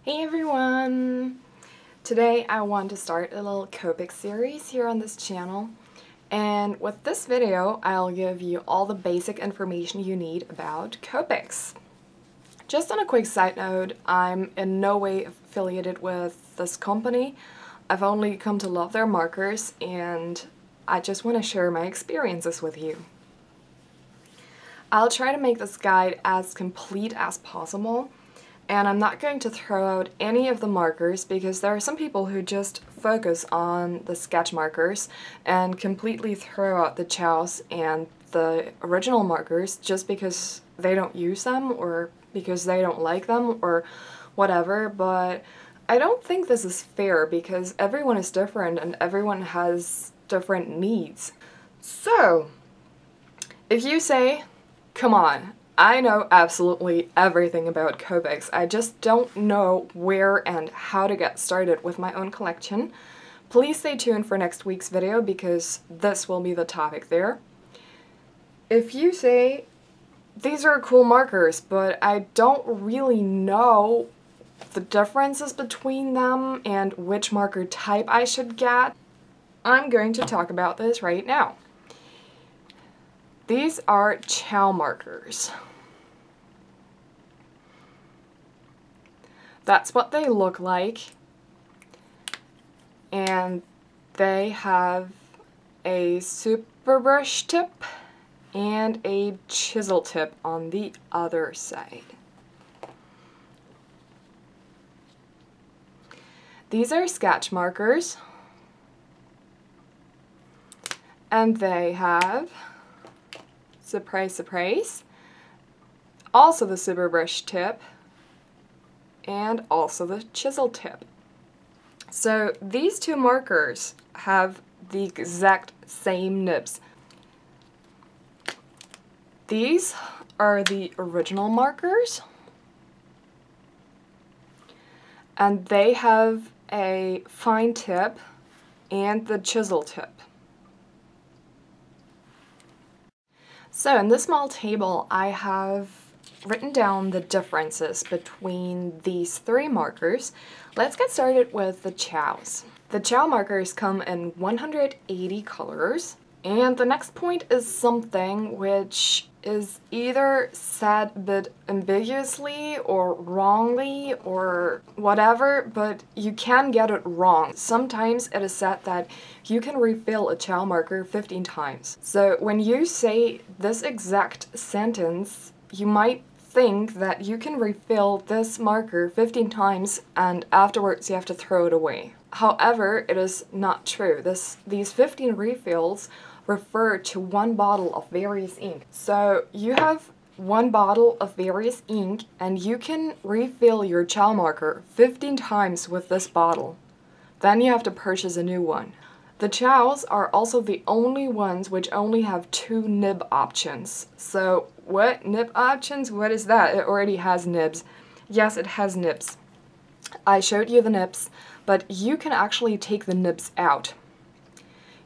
Hey everyone! Today I want to start a little Copic series here on this channel, and with this video I'll give you all the basic information you need about Copics. Just on a quick side note, I'm in no way affiliated with this company. I've only come to love their markers and I just want to share my experiences with you. I'll try to make this guide as complete as possible. And I'm not going to throw out any of the markers because there are some people who just focus on the sketch markers and completely throw out the Ciaos and the original markers just because they don't use them or because they don't like them or whatever, but I don't think this is fair because everyone is different and everyone has different needs. So, if you say, come on, I know absolutely everything about Copics. I just don't know where and how to get started with my own collection. Please stay tuned for next week's video because this will be the topic there. If you say, these are cool markers, but I don't really know the differences between them and which marker type I should get, I'm going to talk about this right now. These are Ciaos markers. That's what they look like, and they have a super brush tip and a chisel tip on the other side. These are sketch markers, and they have, surprise surprise, also the super brush tip and also the chisel tip. So these two markers have the exact same nibs. These are the original markers, and they have a fine tip and the chisel tip. So in this small table I have written down the differences between these three markers. Let's get started with the Ciaos. The Ciaos markers come in 180 colors, and the next point is something which is either said a bit ambiguously or wrongly or whatever, but you can get it wrong. Sometimes it is said that you can refill a Ciaos marker 15 times. So when you say this exact sentence, you might think that you can refill this marker 15 times and afterwards you have to throw it away. However, it is not true. These 15 refills refer to one bottle of various ink. So you have one bottle of various ink and you can refill your Ciaos marker 15 times with this bottle. Then you have to purchase a new one. The Ciaos are also the only ones which only have two nib options. So what nib options? What is that? It already has nibs. Yes, it has nibs. I showed you the nibs, but you can actually take the nibs out.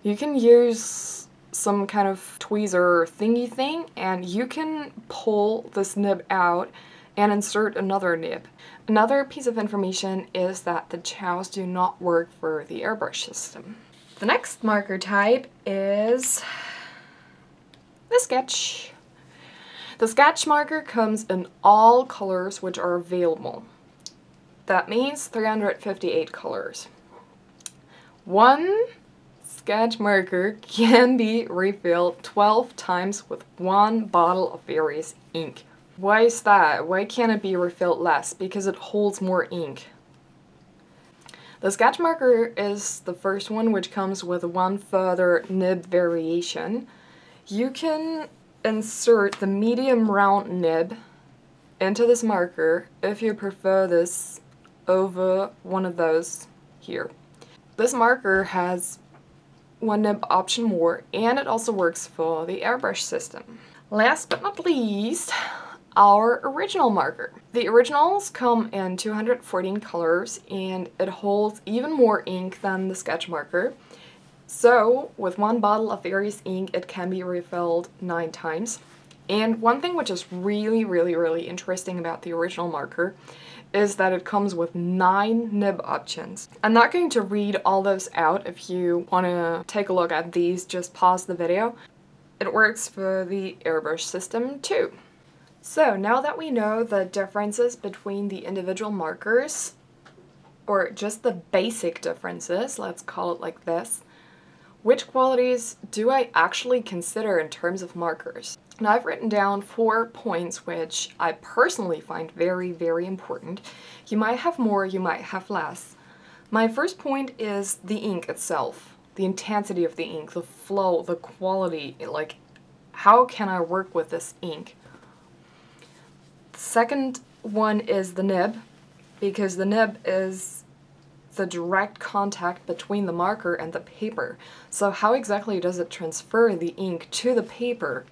You can use some kind of tweezer thingy thing and you can pull this nib out and insert another nib. Another piece of information is that the Ciaos do not work for the airbrush system. The next marker type is the sketch. The sketch marker comes in all colors which are available. That means 358 colors. One sketch marker can be refilled 12 times with one bottle of various ink. Why is that? Why can't it be refilled less? Because it holds more ink. The sketch marker is the first one which comes with one further nib variation. You can insert the medium round nib into this marker if you prefer this over one of those here. This marker has one nib option more and it also works for the airbrush system. Last but not least, our original marker. The originals come in 214 colors and it holds even more ink than the sketch marker. So with one bottle of various ink it can be refilled 9 times. And one thing which is really interesting about the original marker is that it comes with 9 nib options. I'm not going to read all those out. If you want to take a look at these, just pause the video. It works for the airbrush system too. So now that we know the differences between the individual markers, or just the basic differences, let's call it like this, which qualities do I actually consider in terms of markers? Now I've written down 4 points which I personally find very important. You might have more, you might have less. My first point is the ink itself, the intensity of the ink, the flow, the quality, like how can I work with this ink? The second one is the nib, because the nib is the direct contact between the marker and the paper. So how exactly does it transfer the ink to the paper?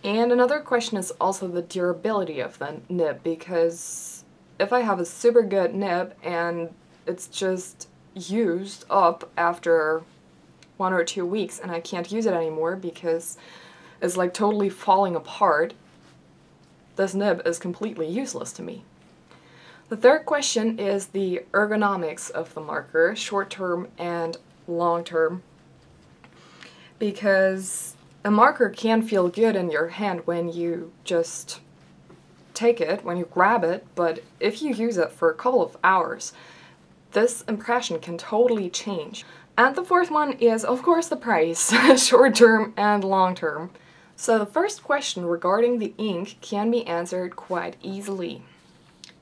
And another question is also the durability of the nib, because if I have a super good nib and it's just used up after 1 or 2 weeks and I can't use it anymore because it's like totally falling apart, this nib is completely useless to me. The third question is the ergonomics of the marker, short-term and long-term, because a marker can feel good in your hand when you just take it, when you grab it, but if you use it for a couple of hours, this impression can totally change. And the fourth one is, of course, the price, short-term and long-term. So the first question regarding the ink can be answered quite easily,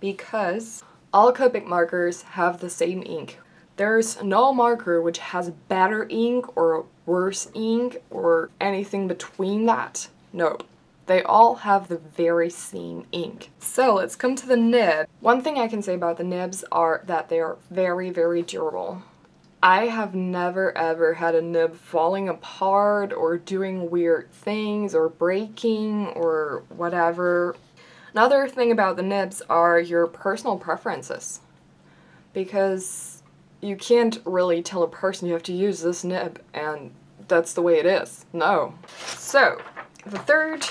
because all Copic markers have the same ink. There's no marker which has better ink or worse ink or anything between that. No, they all have the very same ink. So let's come to the nib. One thing I can say about the nibs are that they are very durable. I have never ever had a nib falling apart or doing weird things or breaking or whatever. Another thing about the nibs are your personal preferences, because you can't really tell a person you have to use this nib and that's the way it is. No. So, the third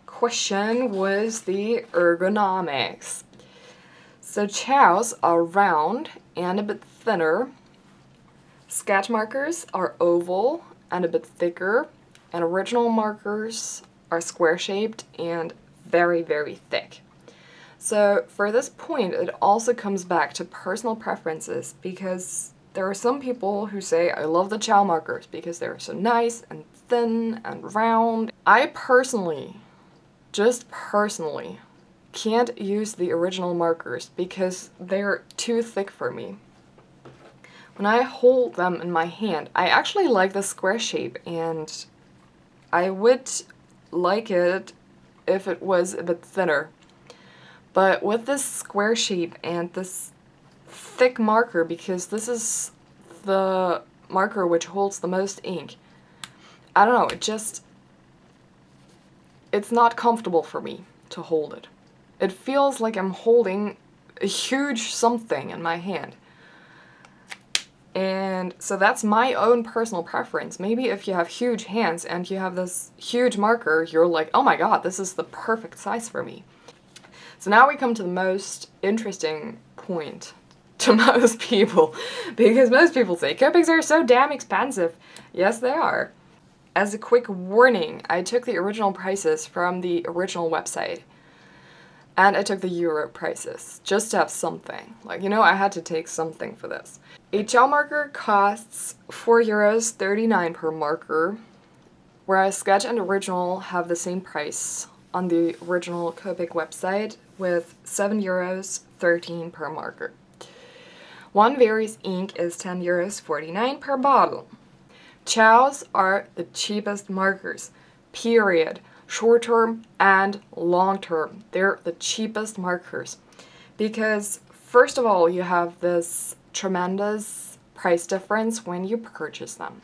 question was the ergonomics. So Ciaos are round and a bit thinner. Sketch markers are oval and a bit thicker, and original markers are square-shaped and very thick. So for this point, it also comes back to personal preferences, because there are some people who say, I love the Ciao markers because they're so nice and thin and round. I personally, just personally, can't use the original markers because they're too thick for me. When I hold them in my hand, I actually like the square shape, and I would like it if it was a bit thinner. But with this square shape and this thick marker, because this is the marker which holds the most ink, I don't know, it's not comfortable for me to hold it. It feels like I'm holding a huge something in my hand. And so that's my own personal preference. Maybe if you have huge hands and you have this huge marker, you're like, oh my god, this is the perfect size for me. So now we come to the most interesting point to most people, because most people say, Copics are so damn expensive. Yes, they are. As a quick warning, I took the original prices from the original website, and I took the euro prices, just to have something. Like, you know, I had to take something for this. A gel marker costs €4.39 per marker, whereas Sketch and Original have the same price on the original Copic website with €7.13 per marker. One Varies ink is €10.49 per bottle. Ciaos are the cheapest markers, period. Short-term and long-term. They're the cheapest markers because, first of all, you have this tremendous price difference when you purchase them.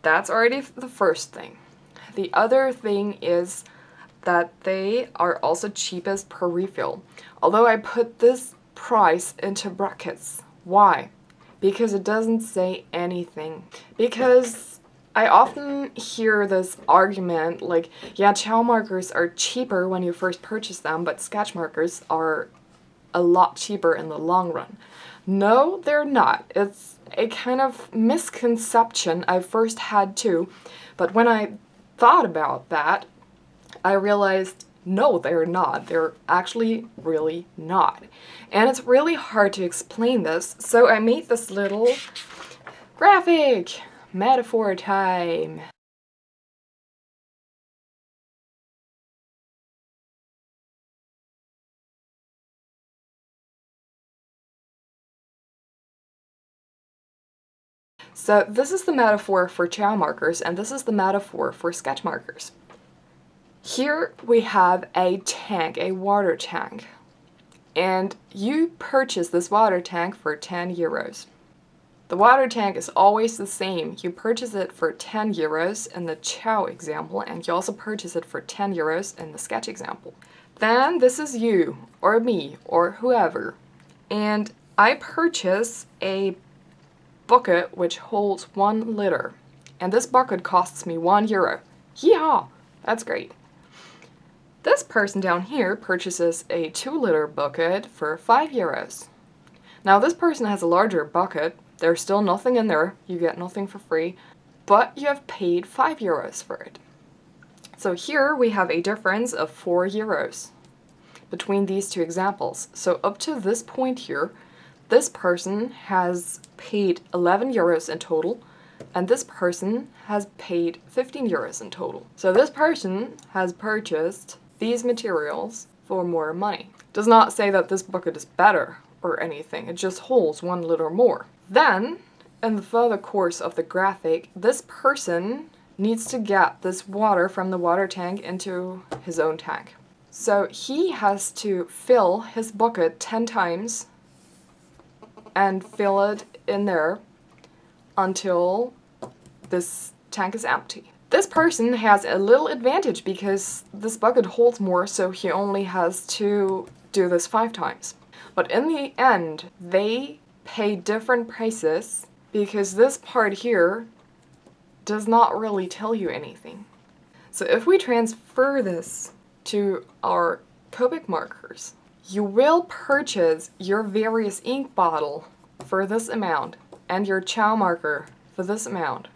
That's already the first thing. The other thing is that they are also cheapest per refill. Although I put this price into brackets. Why? Because it doesn't say anything. Because I often hear this argument like, yeah, Ciao markers are cheaper when you first purchase them, but sketch markers are a lot cheaper in the long run. No, they're not. It's a kind of misconception I first had too, but when I thought about that, I realized no, they're not. They're actually really not. And it's really hard to explain this, so I made this little graphic metaphor time. So this is the metaphor for Ciao markers, and this is the metaphor for sketch markers. Here we have a tank, a water tank, and you purchase this water tank for 10 euros. The water tank is always the same. You purchase it for 10 euros in the Ciao example, and you also purchase it for 10 euros in the sketch example. Then this is you, or me, or whoever, and I purchase a bucket which holds 1 liter, and this bucket costs me 1 euro. Yeehaw! That's great. This person down here purchases a 2-liter bucket for 5 euros. Now this person has a larger bucket. There's still nothing in there. You get nothing for free, but you have paid 5 euros for it. So here we have a difference of 4 euros between these two examples. So up to this point here, this person has paid 11 euros in total, and this person has paid 15 euros in total. So this person has purchased these materials for more money. Does not say that this bucket is better or anything, it just holds 1 liter more. Then, in the further course of the graphic, this person needs to get this water from the water tank into his own tank. So he has to fill his bucket 10 times and fill it in there until this tank is empty. This person has a little advantage because this bucket holds more, so he only has to do this 5 times. But in the end, they pay different prices because this part here does not really tell you anything. So if we transfer this to our Copic markers, you will purchase your various ink bottle for this amount and your Ciao marker for this amount.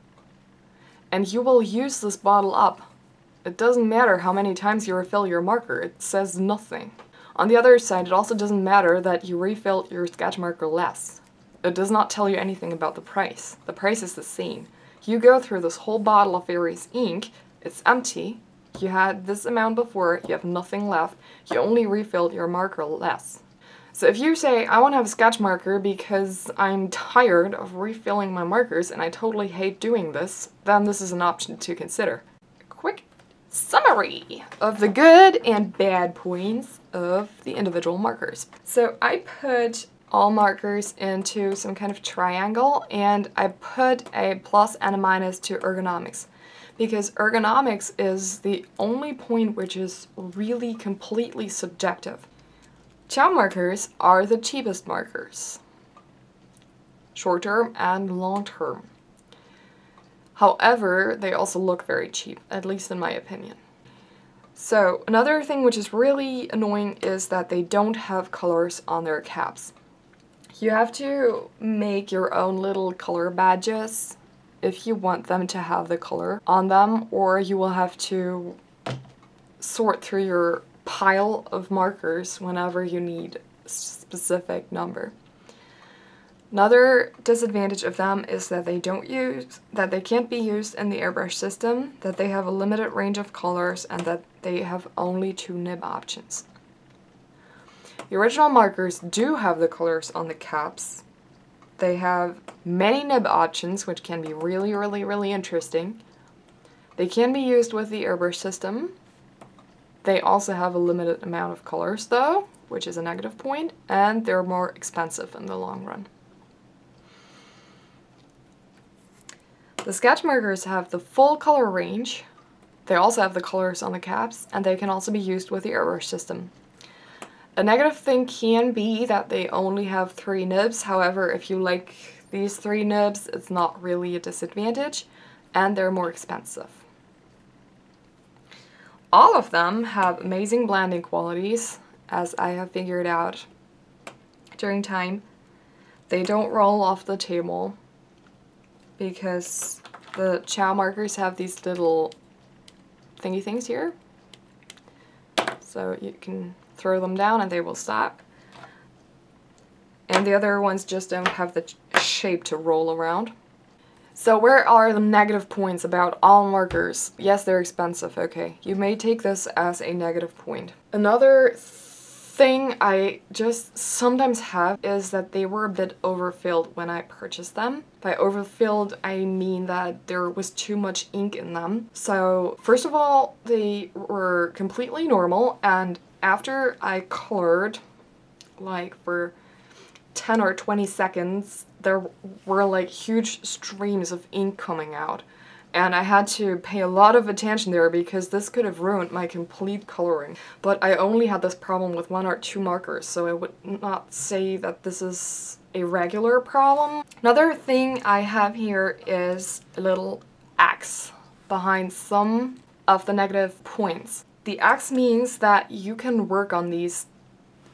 And you will use this bottle up. It doesn't matter how many times you refill your marker, it says nothing. On the other side, it also doesn't matter that you refilled your sketch marker less. It does not tell you anything about the price. The price is the same. You go through this whole bottle of various ink, it's empty, you had this amount before, you have nothing left, you only refilled your marker less. So if you say, I want to have a sketch marker because I'm tired of refilling my markers and I totally hate doing this, then this is an option to consider. Quick summary of the good and bad points of the individual markers. So I put all markers into some kind of triangle, and I put a plus and a minus to ergonomics, because ergonomics is the only point which is really completely subjective. Ciao markers are the cheapest markers, short term and long term. However, they also look very cheap, at least in my opinion. So another thing which is really annoying is that they don't have colors on their caps. You have to make your own little color badges if you want them to have the color on them, or you will have to sort through your pile of markers whenever you need a specific number. Another disadvantage of them is that they can't be used in the airbrush system, that they have a limited range of colors, and that they have only 2 nib options. The original markers do have the colors on the caps. They have many nib options, which can be really interesting. They can be used with the airbrush system. They also have a limited amount of colors though, which is a negative point, and they're more expensive in the long run. The sketch markers have the full color range. They also have the colors on the caps, and they can also be used with the airbrush system. A negative thing can be that they only have 3 nibs. However, if you like these 3 nibs, it's not really a disadvantage. and they're more expensive. All of them have amazing blending qualities, as I have figured out during time. They don't roll off the table because the Ciao markers have these little thingy things here. So you can throw them down and they will stop. And the other ones just don't have the shape to roll around. So where are the negative points about all markers? Yes, they're expensive, okay. You may take this as a negative point. Another thing I just sometimes have is that they were a bit overfilled when I purchased them. By overfilled, I mean that there was too much ink in them. So first of all, they were completely normal, and after I colored, like for 10 or 20 seconds, there were like huge streams of ink coming out. And I had to pay a lot of attention there because this could have ruined my complete coloring. But I only had this problem with 1 or 2 markers, so I would not say that this is a regular problem. Another thing I have here is a little X behind some of the negative points. The X means that you can work on these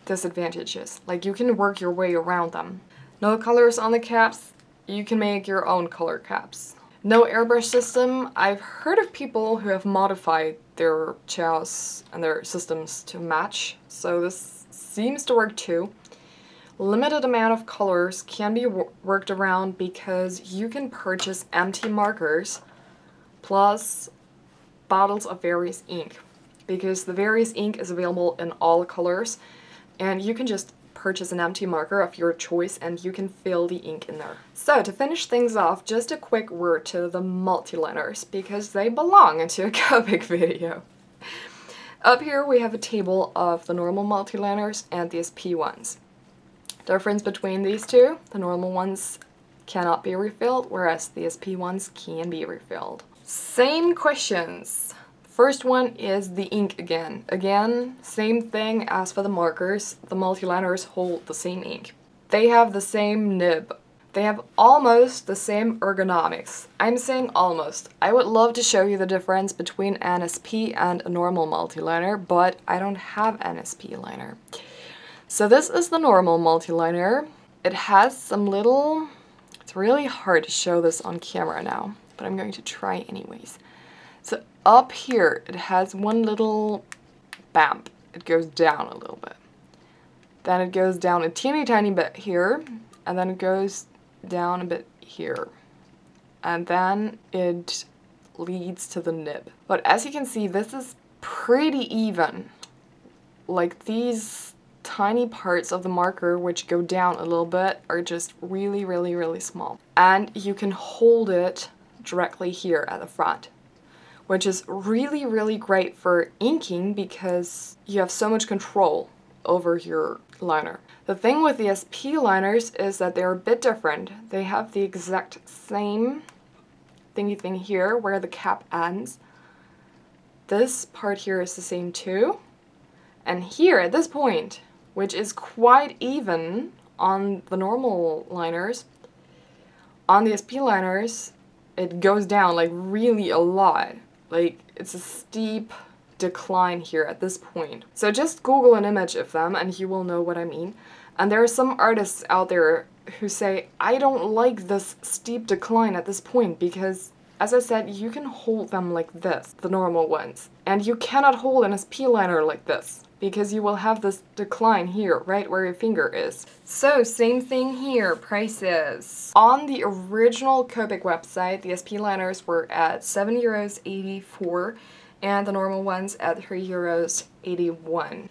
disadvantages. Like, you can work your way around them. No colors on the caps, you can make your own color caps. No airbrush system. I've heard of people who have modified their Ciaos and their systems to match, so this seems to work too. Limited amount of colors can be worked around because you can purchase empty markers plus bottles of various ink, because the various ink is available in all colors, and you can just purchase an empty marker of your choice and you can fill the ink in there. So to finish things off, just a quick word to the multiliners because they belong into a Copic video. Up here we have a table of the normal multiliners and the SP ones. Difference between these two, the normal ones cannot be refilled, whereas the SP ones can be refilled. Same questions. First one is the ink again. Again, same thing as for the markers. The multiliners hold the same ink. They have the same nib. They have almost the same ergonomics. I'm saying almost. I would love to show you the difference between an SP and a normal multiliner, but I don't have an SP liner. So this is the normal multiliner. It has some little... It's really hard to show this on camera now, but I'm going to try anyways. So up here, it has one little bump. It goes down a little bit. Then it goes down a teeny tiny bit here, and then it goes down a bit here. And then it leads to the nib. But as you can see, this is pretty even. Like, these tiny parts of the marker which go down a little bit are just really, really, really small. And you can hold it directly here at the front, which is really, really great for inking because you have so much control over your liner. The thing with the SP liners is that they're a bit different. They have the exact same thingy thing here where the cap ends. This part here is the same too. And here at this point, which is quite even on the normal liners, on the SP liners, it goes down like really a lot. Like, it's a steep decline here at this point. So just Google an image of them and you will know what I mean. And there are some artists out there who say, I don't like this steep decline at this point because, as I said, you can hold them like this, the normal ones. And you cannot hold an SP liner like this because you will have this decline here, right where your finger is. So, same thing here, prices. On the original Copic website, the SP liners were at €7.84 and the normal ones at €3.81.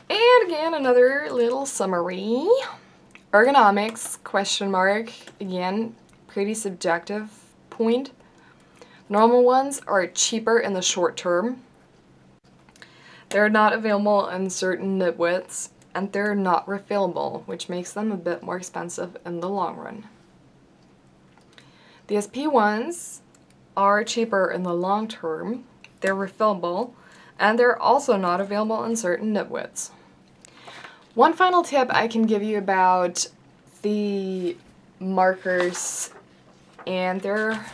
And again, another little summary. Ergonomics, question mark, again, pretty subjective point. Normal ones are cheaper in the short term. They're not available in certain nib widths, and they're not refillable, which makes them a bit more expensive in the long run. The SP ones are cheaper in the long term, they're refillable, and they're also not available in certain nib widths. One final tip I can give you about the markers and their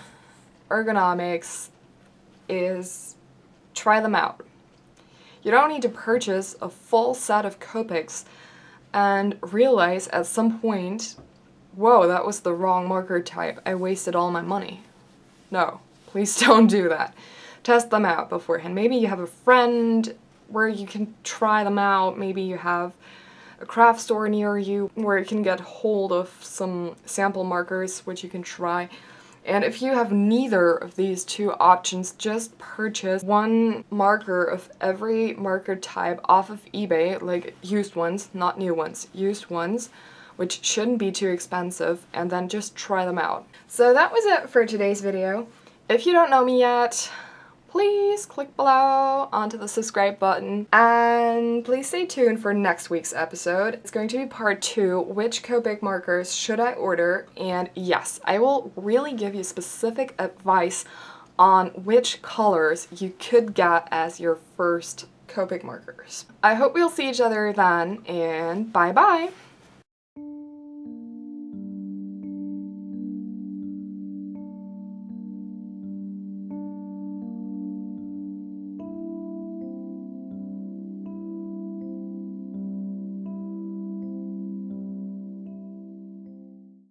ergonomics is try them out. You don't need to purchase a full set of Copics and realize at some point, whoa, that was the wrong marker type. I wasted all my money. No, please don't do that. Test them out beforehand. Maybe you have a friend where you can try them out. Maybe you have a craft store near you where you can get hold of some sample markers which you can try. And if you have neither of these two options, just purchase one marker of every marker type off of eBay, like used ones, not new ones, used ones, which shouldn't be too expensive, and then just try them out. So that was it for today's video. If you don't know me yet, please click below onto the subscribe button, and please stay tuned for next week's episode. It's going to be part 2, which Copic markers should I order? And yes, I will really give you specific advice on which colors you could get as your first Copic markers. I hope we'll see each other then, and bye bye!